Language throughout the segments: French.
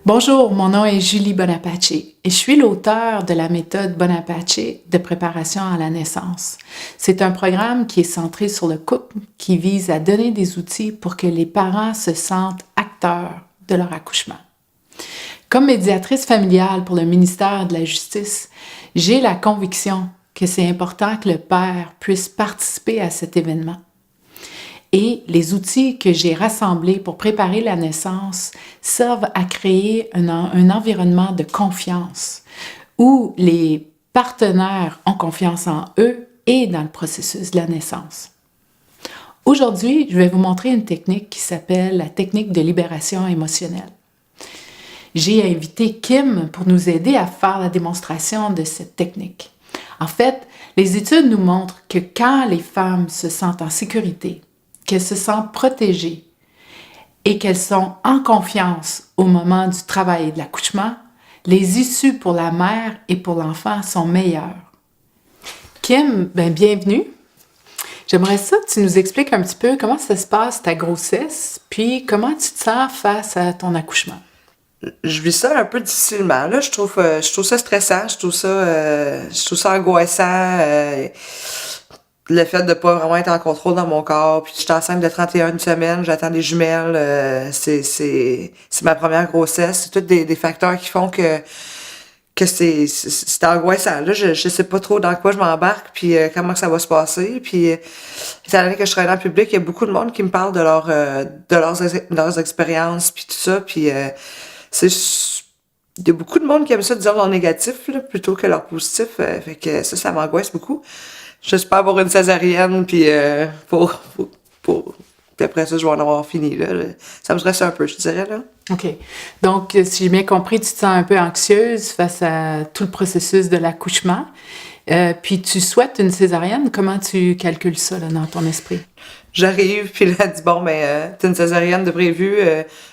Bonjour, mon nom est Julie Bonapace et je suis l'auteure de la méthode Bonapace de préparation à la naissance. C'est un programme qui est centré sur le couple, qui vise à donner des outils pour que les parents se sentent acteurs de leur accouchement. Comme médiatrice familiale pour le ministère de la Justice, j'ai la conviction que c'est important que le père puisse participer à cet événement. Et les outils que j'ai rassemblés pour préparer la naissance servent à créer un environnement de confiance où les partenaires ont confiance en eux et dans le processus de la naissance. Aujourd'hui, je vais vous montrer une technique qui s'appelle la technique de libération émotionnelle. J'ai invité Kim pour nous aider à faire la démonstration de cette technique. En fait, les études nous montrent que quand les femmes se sentent en sécurité, qu'elles se sentent protégées et qu'elles sont en confiance au moment du travail et de l'accouchement, les issues pour la mère et pour l'enfant sont meilleures. Kim, bienvenue. J'aimerais ça que tu nous expliques un petit peu comment ça se passe ta grossesse, puis comment tu te sens face à ton accouchement. Je vis ça un peu difficilement. Là, je trouve ça stressant, je trouve ça angoissant. Le fait de pas vraiment être en contrôle dans mon corps. Puis je suis enceinte de 31 semaines, j'attends des jumelles. C'est ma première grossesse. C'est tous des facteurs qui font que c'est angoissant. Là, je sais pas trop dans quoi je m'embarque, puis comment ça va se passer. Puis étant donné que je travaille dans le public, il y a beaucoup de monde qui me parle de leurs expériences, puis tout ça. Puis il y a beaucoup de monde qui aime ça dire leur négatif là, plutôt que leur positif. Fait que ça m'angoisse beaucoup. J'espère avoir une césarienne, puis puis après ça, je vais en avoir fini, là. Ça me stresse un peu, je dirais, là. OK. Donc, si j'ai bien compris, tu te sens un peu anxieuse face à tout le processus de l'accouchement. Puis tu souhaites une césarienne. Comment tu calcules ça, là, dans ton esprit? J'arrive, puis là, elle dit, bon, t'as une césarienne de prévu,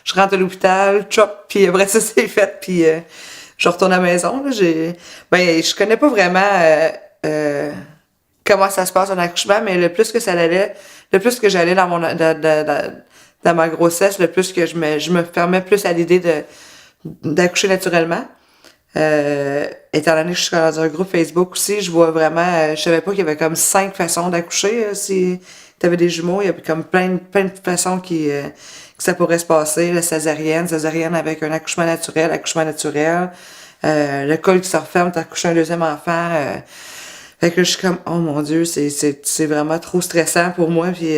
je rentre à l'hôpital, chop, puis après ça, c'est fait, puis je retourne à la maison, là. Je connais pas vraiment comment ça se passe en accouchement, mais le plus que j'allais dans ma grossesse, le plus que je me fermais plus à l'idée d'accoucher naturellement. Étant donné que je suis dans un groupe Facebook aussi, je vois vraiment, je savais pas qu'il y avait comme 5 façons d'accoucher. Si t'avais des jumeaux, il y avait comme plein de façons que ça pourrait se passer. La césarienne avec un accouchement naturel, le col qui se referme, t'as accouché un deuxième enfant. Fait que là, je suis comme, oh mon Dieu, c'est vraiment trop stressant pour moi, puis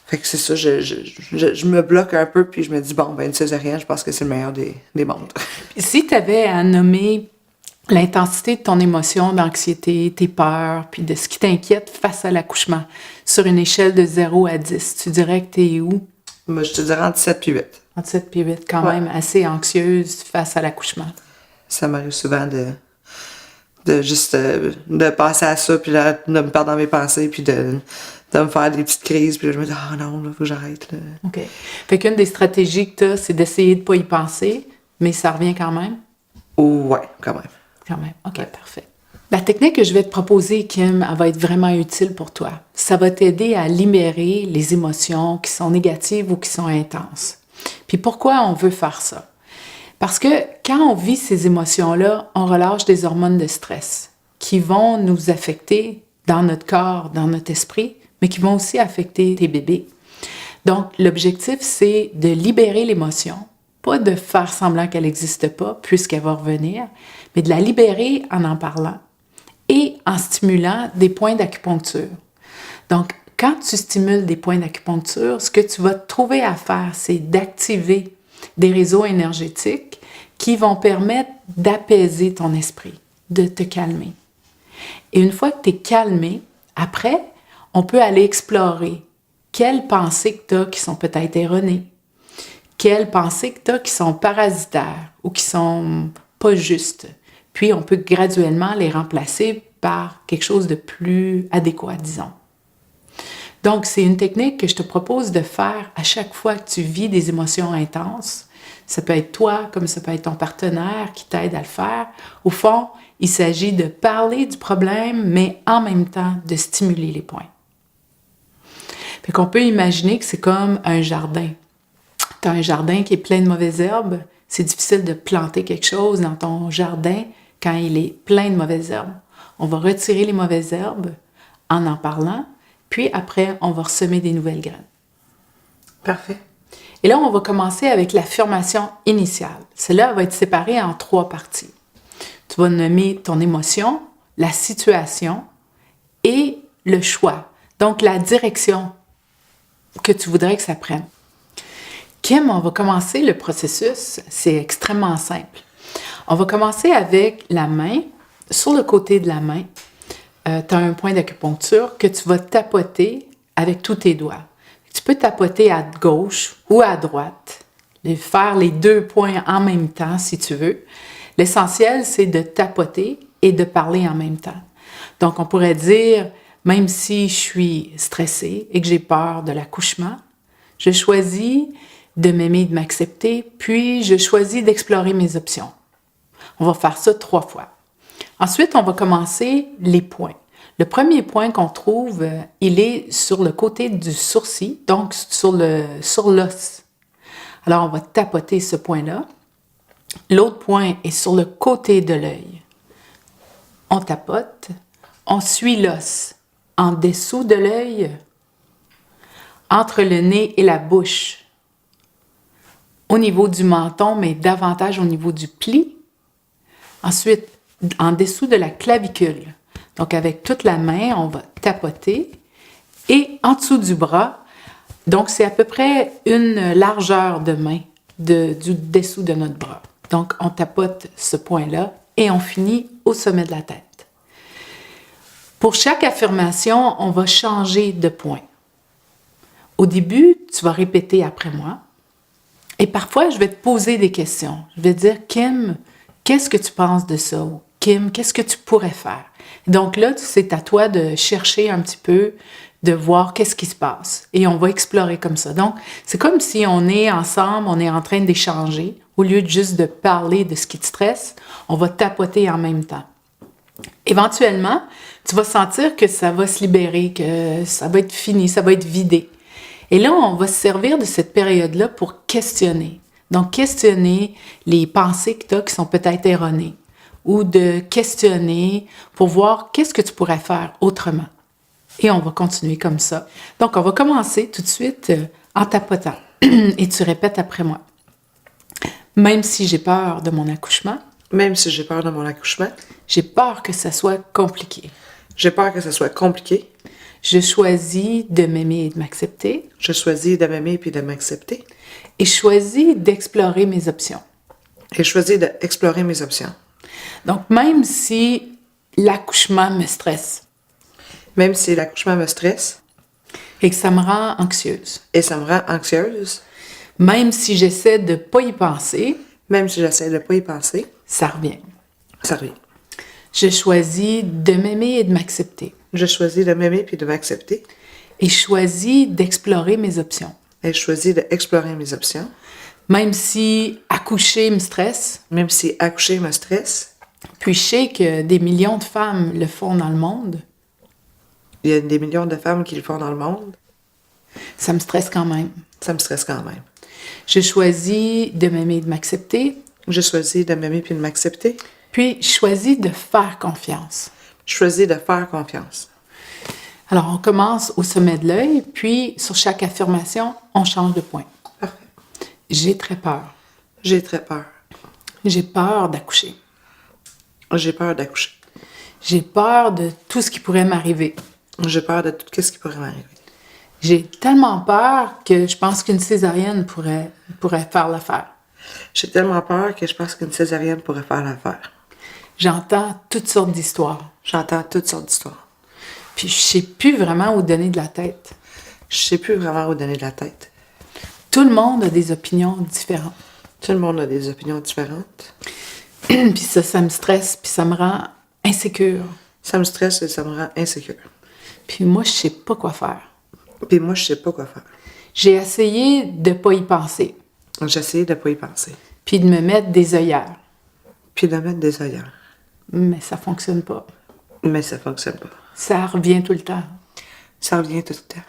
fait que c'est ça, je me bloque un peu, puis je me dis, une césarienne, je pense que c'est le meilleur des mondes. Si tu avais à nommer l'intensité de ton émotion, d'anxiété, tes peurs, puis de ce qui t'inquiète face à l'accouchement, sur une échelle de 0 à 10, tu dirais que t'es où? Moi, je te dirais entre 7 puis 8. Entre 7 puis 8, quand même assez anxieuse face à l'accouchement. Ça m'arrive souvent de juste de passer à ça, puis là, de me perdre dans mes pensées, puis de me faire des petites crises, puis là, je me dis, non, là, faut que j'arrête, là. OK. Fait qu'une des stratégies que tu as, c'est d'essayer de pas y penser, mais ça revient quand même? Ouais, quand même. Quand même. OK, ouais. Parfait. La technique que je vais te proposer, Kim, elle va être vraiment utile pour toi. Ça va t'aider à libérer les émotions qui sont négatives ou qui sont intenses. Puis pourquoi on veut faire ça? Parce que quand on vit ces émotions-là, on relâche des hormones de stress qui vont nous affecter dans notre corps, dans notre esprit, mais qui vont aussi affecter tes bébés. Donc, l'objectif, c'est de libérer l'émotion, pas de faire semblant qu'elle n'existe pas, puisqu'elle va revenir, mais de la libérer en parlant et en stimulant des points d'acupuncture. Donc, quand tu stimules des points d'acupuncture, ce que tu vas te trouver à faire, c'est d'activer des réseaux énergétiques qui vont permettre d'apaiser ton esprit, de te calmer. Et une fois que tu es calmé, après, on peut aller explorer quelles pensées que tu as qui sont peut-être erronées, quelles pensées que tu as qui sont parasitaires ou qui sont pas justes. Puis, on peut graduellement les remplacer par quelque chose de plus adéquat, disons. Donc, c'est une technique que je te propose de faire à chaque fois que tu vis des émotions intenses. Ça peut être toi, comme ça peut être ton partenaire qui t'aide à le faire. Au fond, il s'agit de parler du problème, mais en même temps de stimuler les points. Fait qu'on peut imaginer que c'est comme un jardin. Tu tu as un jardin qui est plein de mauvaises herbes, c'est difficile de planter quelque chose dans ton jardin quand il est plein de mauvaises herbes. On va retirer les mauvaises herbes en parlant, puis après, on va ressemer des nouvelles graines. Parfait. Et là, on va commencer avec l'affirmation initiale. Celle-là va être séparée en 3 parties. Tu vas nommer ton émotion, la situation et le choix. Donc, la direction que tu voudrais que ça prenne. Kim, on va commencer le processus. C'est extrêmement simple. On va commencer avec la main. Sur le côté de la main, tu as un point d'acupuncture que tu vas tapoter avec tous tes doigts. Tu peux tapoter à gauche ou à droite, faire les 2 points en même temps si tu veux. L'essentiel, c'est de tapoter et de parler en même temps. Donc, on pourrait dire, même si je suis stressée et que j'ai peur de l'accouchement, je choisis de m'aimer et de m'accepter, puis je choisis d'explorer mes options. On va faire ça 3 fois. Ensuite, on va commencer les points. Le premier point qu'on trouve, il est sur le côté du sourcil, donc sur l'os. Alors, on va tapoter ce point-là. L'autre point est sur le côté de l'œil. On tapote, on suit l'os en dessous de l'œil, entre le nez et la bouche, au niveau du menton, mais davantage au niveau du pli. Ensuite, en dessous de la clavicule. Donc, avec toute la main, on va tapoter. Et en dessous du bras, donc c'est à peu près une largeur de main du dessous de notre bras. Donc, on tapote ce point-là et on finit au sommet de la tête. Pour chaque affirmation, on va changer de point. Au début, tu vas répéter après moi. Et parfois, je vais te poser des questions. Je vais te dire, Kim, qu'est-ce que tu penses de ça? Ou Kim, qu'est-ce que tu pourrais faire? Donc là, c'est à toi de chercher un petit peu, de voir qu'est-ce qui se passe. Et on va explorer comme ça. Donc, c'est comme si on est ensemble, on est en train d'échanger. Au lieu de juste de parler de ce qui te stresse, on va tapoter en même temps. Éventuellement, tu vas sentir que ça va se libérer, que ça va être fini, ça va être vidé. Et là, on va se servir de cette période-là pour questionner. Donc, questionner les pensées que tu as qui sont peut-être erronées ou de questionner pour voir qu'est-ce que tu pourrais faire autrement. Et on va continuer comme ça. Donc, on va commencer tout de suite en tapotant. Et tu répètes après moi. Même si j'ai peur de mon accouchement. Même si j'ai peur de mon accouchement. J'ai peur que ça soit compliqué. J'ai peur que ça soit compliqué. Je choisis de m'aimer et de m'accepter. Je choisis de m'aimer puis de m'accepter. Et je choisis d'explorer mes options. Et je choisis d'explorer mes options. Donc, même si l'accouchement me stresse. Même si l'accouchement me stresse. Et que ça me rend anxieuse. Et ça me rend anxieuse. Même si j'essaie de ne pas y penser. Même si j'essaie de ne pas y penser. Ça revient. Ça revient. Je choisis de m'aimer et de m'accepter. Je choisis de m'aimer puis de m'accepter. Et je choisis d'explorer mes options. Et je choisis d'explorer mes options. Même si accoucher me stresse. Même si accoucher me stresse. Puis je sais que des millions de femmes le font dans le monde. Il y a des millions de femmes qui le font dans le monde. Ça me stresse quand même. Ça me stresse quand même. Je choisis de m'aimer et de m'accepter. Je choisis de m'aimer puis de m'accepter. Puis je choisis de faire confiance. Je choisis de faire confiance. Alors, on commence au sommet de l'œil, puis sur chaque affirmation, on change de point. Parfait. J'ai très peur. J'ai très peur. J'ai peur d'accoucher. J'ai peur d'accoucher. J'ai peur de tout ce qui pourrait m'arriver. J'ai peur de tout ce qui pourrait m'arriver. J'ai tellement peur que je pense qu'une césarienne pourrait faire l'affaire. J'ai tellement peur que je pense qu'une césarienne pourrait faire l'affaire. J'entends toutes sortes d'histoires. J'entends toutes sortes d'histoires. Puis je sais plus vraiment où donner de la tête. Je sais plus vraiment où donner de la tête. Tout le monde a des opinions différentes. Tout le monde a des opinions différentes. Puis ça me stresse, puis ça me rend insécure. Ça me stresse et ça me rend insécure. Puis moi, je sais pas quoi faire. Puis moi, je sais pas quoi faire. J'ai essayé de pas y penser. J'ai essayé de pas y penser. Puis de me mettre des œillères. Puis de mettre des œillères. Mais ça fonctionne pas. Mais ça fonctionne pas. Ça revient tout le temps. Ça revient tout le temps.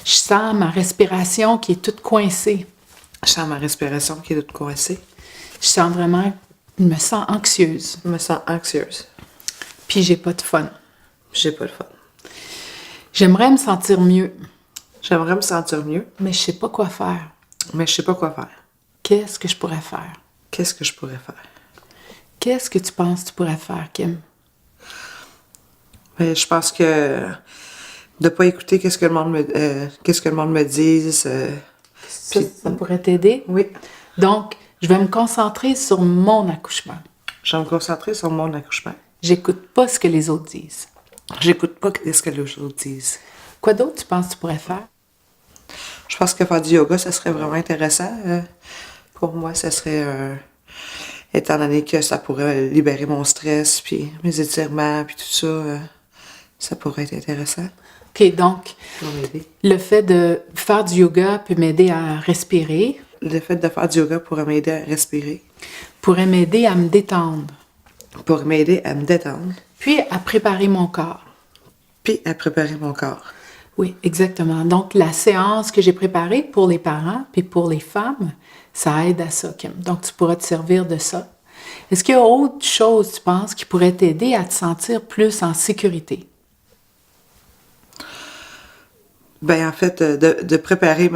Je sens ma respiration qui est toute coincée. Je sens ma respiration qui est toute coincée. Je sens vraiment, je me sens anxieuse. Je me sens anxieuse. Puis j'ai pas de fun. J'ai pas de fun. J'aimerais me sentir mieux, J'aimerais me sentir mieux, mais je sais pas quoi faire. mais je sais pas quoi faire. Qu'est-ce que je pourrais faire? Qu'est-ce que je pourrais faire? Qu'est-ce que tu penses que tu pourrais faire, Kim? Mais je pense que de pas écouter qu'est-ce que le monde me dise. Ça pourrait t'aider? Oui. Donc, je vais me concentrer sur mon accouchement. Je vais me concentrer sur mon accouchement. J'écoute pas ce que les autres disent. J'écoute pas ce que les autres disent. Quoi d'autre tu penses que tu pourrais faire? Je pense que faire du yoga, ça serait vraiment intéressant. Pour moi, ça serait... étant donné que ça pourrait libérer mon stress, puis mes étirements, puis tout ça, ça pourrait être intéressant OK, donc, pour m'aider. le fait de faire du yoga peut m'aider à respirer, Le fait de faire du yoga pourrait m'aider à respirer, pourrait m'aider à me détendre, pour m'aider à me détendre, puis à préparer mon corps. puis à préparer mon corps. Oui, exactement. Donc, la séance que j'ai préparée pour les parents puis pour les femmes, ça aide à ça, Kim. Donc, tu pourras te servir de ça. Est-ce qu'il y a autre chose, tu penses, qui pourrait t'aider à te sentir plus en sécurité? Ben en fait, de préparer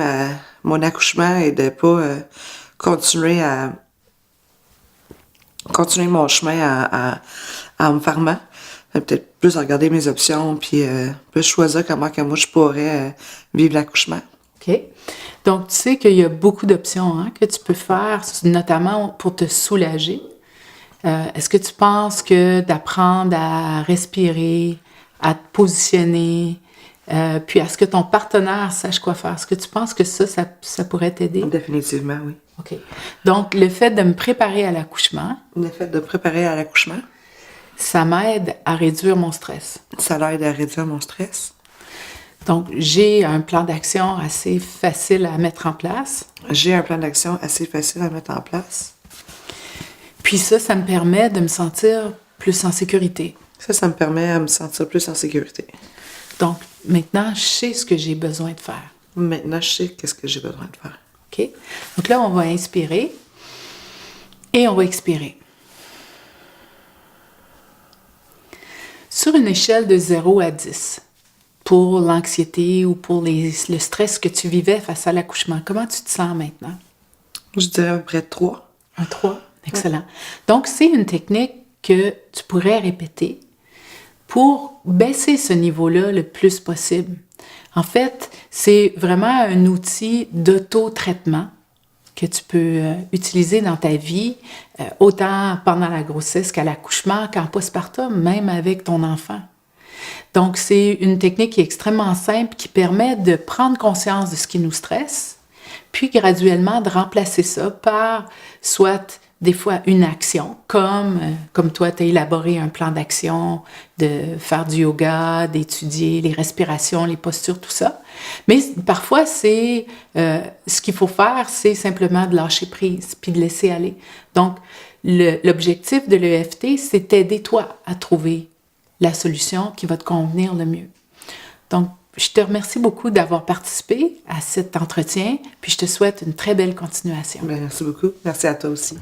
mon accouchement et de pas continuer mon chemin en me fermant. Peut-être plus regarder mes options, puis plus choisir comment que moi je pourrais vivre l'accouchement. OK? Donc, tu sais qu'il y a beaucoup d'options que tu peux faire, notamment pour te soulager. Est-ce que tu penses que d'apprendre à respirer, à te positionner, puis à ce que ton partenaire sache quoi faire, est-ce que tu penses que ça pourrait t'aider? Définitivement, oui. OK. Donc, le fait de me préparer à l'accouchement, Le fait de préparer à l'accouchement, ça m'aide à réduire mon stress. ça l'aide à réduire mon stress. Donc, j'ai un plan d'action assez facile à mettre en place. J'ai un plan d'action assez facile à mettre en place. Puis ça me permet de me sentir plus en sécurité. Ça me permet à me sentir plus en sécurité. Donc, maintenant, je sais ce que j'ai besoin de faire. Maintenant, je sais qu'est-ce que j'ai besoin de faire. OK? Donc là, on va inspirer et on va expirer. Sur une échelle de 0 à 10, pour l'anxiété ou pour le stress que tu vivais face à l'accouchement, comment tu te sens maintenant? Je dirais à peu près 3. Un 3, excellent. Donc, c'est une technique que tu pourrais répéter pour baisser ce niveau-là le plus possible. En fait, c'est vraiment un outil d'auto-traitement que tu peux utiliser dans ta vie, autant pendant la grossesse qu'à l'accouchement, qu'en postpartum, même avec ton enfant. Donc, c'est une technique qui est extrêmement simple, qui permet de prendre conscience de ce qui nous stresse, puis graduellement de remplacer ça par soit des fois une action, comme toi, tu as élaboré un plan d'action, de faire du yoga, d'étudier les respirations, les postures, tout ça. Mais parfois, ce qu'il faut faire, c'est simplement de lâcher prise, puis de laisser aller. Donc, l'objectif de l'EFT, c'est t'aider toi à trouver la solution qui va te convenir le mieux. Donc, je te remercie beaucoup d'avoir participé à cet entretien, puis je te souhaite une très belle continuation. Merci beaucoup. Merci à toi aussi.